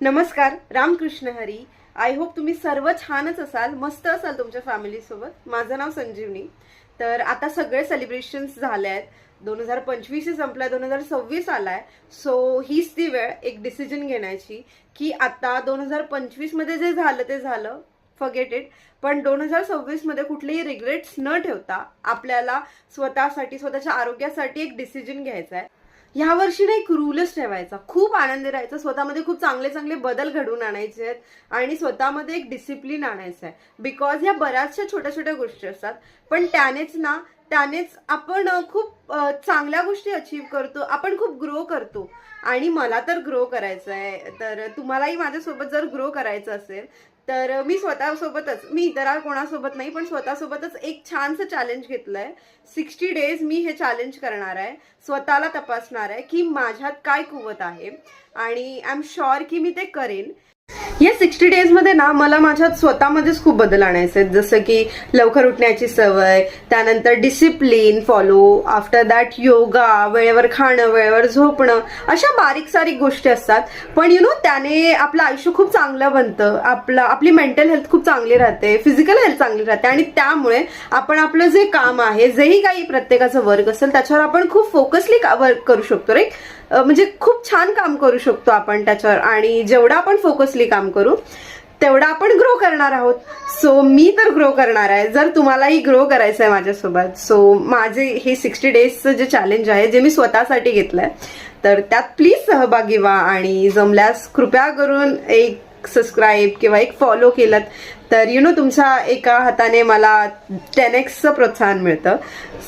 नमस्कार, Ramakrishna Hari. I hope तुम्ही सर्व छानच असाल, मस्त असाल तुमच्या फॅमिलीसोबत. माझं नाव संजीवनी. तर आता सगळे सेलिब्रेशन्स झाले आहेत. 2025 संपलाय, 2026 आलाय. सो हीच ती वेळ एक डिसिजन घेण्याची की आता 2025 मध्ये जे झालं ते झालं, फॉरगेट इट. पण 2026 मध्ये कुठलेही रिग्रेट्स न ठेवता आपल्याला स्वतःसाठी, स्वतःच्या आरोग्यासाठी एक डिसिजन घ्यायचा आहे. ह्या वर्षी ना एक रूलच ठेवायचा, खूप आनंदी राहायचं, स्वतःमध्ये खूप चांगले चांगले बदल घडवून आणायचे आहेत आणि स्वतःमध्ये एक डिसिप्लिन आणायचं आहे. बिकॉज ह्या बऱ्याचशा छोट्या छोट्या गोष्टी असतात, पण त्यानेच आपण खूप चांगल्या गोष्टी अचीव्ह करतो, आपण खूप ग्रो करतो. आणि मला तर ग्रो करायचं आहे, तर तुम्हालाही माझ्यासोबत जर ग्रो करायचं असेल तर मी स्वतःसोबतच, मी इतर कोणासोबत नाही पण स्वतःसोबतच एक छानसं चॅलेंज घेतलंय. 60 डेज मी हे चॅलेंज करणार आहे, स्वतःला तपासणार आहे की माझ्यात काय कुवत आहे आणि आय एम शुअर की मी ते करेन. या 60 डेज मध्ये ना मला माझ्यात स्वतःमध्येच खूप बदल आणायचे आहेत, जसं की लवकर उठण्याची सवय, त्यानंतर discipline follow, after that yoga, वेळेवर खाणं, वेळेवर झोपणं, अशा बारीक सारीक गोष्टी असतात. पण त्याने आपलं आयुष्य खूप चांगलं बनतं, आपली मेंटल हेल्थ खूप चांगली राहते, फिजिकल हेल्थ चांगली राहते आणि त्यामुळे आपण आपलं जे काम आहे, जेही काही प्रत्येकाचं वर्क असेल त्याच्यावर आपण खूप फोकसली वर्क करू शकतो, राईट. म्हणजे खूप छान काम करू शकतो आपण त्याच्यावर, आणि जेवढा आपण फोकसली काम करू तेवढा आपण ग्रो करणार आहोत. सो मी तर ग्रो करणार आहे, जर तुम्हालाही ग्रो करायचं आहे माझ्यासोबत. सो माझे हे 60 डेजचं जे चॅलेंज आहे, जे मी स्वतःसाठी घेतलंय, तर त्यात प्लीज सहभागी व्हा आणि जमल्यास कृपया करून एक सबस्क्राईब किंवा एक फॉलो केलं तर तुमच्या एका हाताने मला 10x प्रोत्साहन मिळतं.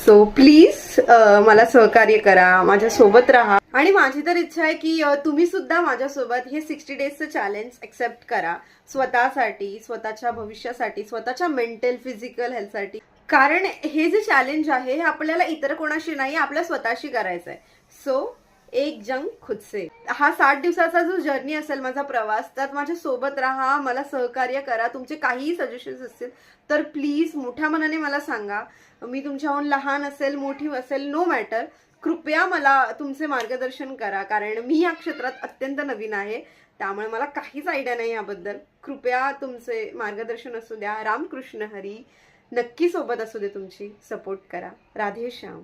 सो प्लीज मला सहकार्य करा, माझ्यासोबत राहा. आणि माझी तर इच्छा आहे की तुम्ही सुद्धा माझ्यासोबत हे 60 डेजचं चॅलेंज एक्सेप्ट करा, स्वतःसाठी, स्वतःच्या भविष्यासाठी, स्वतःच्या मेंटल फिजिकल हेल्थसाठी. कारण हे जे चॅलेंज आहे हे आपल्याला इतर कोणाशी नाही, आपल्या स्वतःशी करायचं आहे. सो एक जंग खुद से. हा 60 दिवसाचा जो जर्नी असेल, माझा प्रवास, त्यात माझ्या सोबत राहा, मला सहकार्य करा. तुमचे काहीही सजेशन्स असतील तर प्लीज मोठ्या मनाने मला सांगा. मी तुमच्याहून लहान असेल, मोठी असेल, नो मॅटर, कृपया मला तुमचे मार्गदर्शन करा. कारण मी या क्षेत्रात अत्यंत नवीन आहे, त्यामुळे मला काहीच आयडिया नाही याबद्दल. कृपया तुमचे मार्गदर्शन असू द्या. रामकृष्ण हरी. नक्की सोबत असू दे तुमची. सपोर्ट करा. राधे श्याम.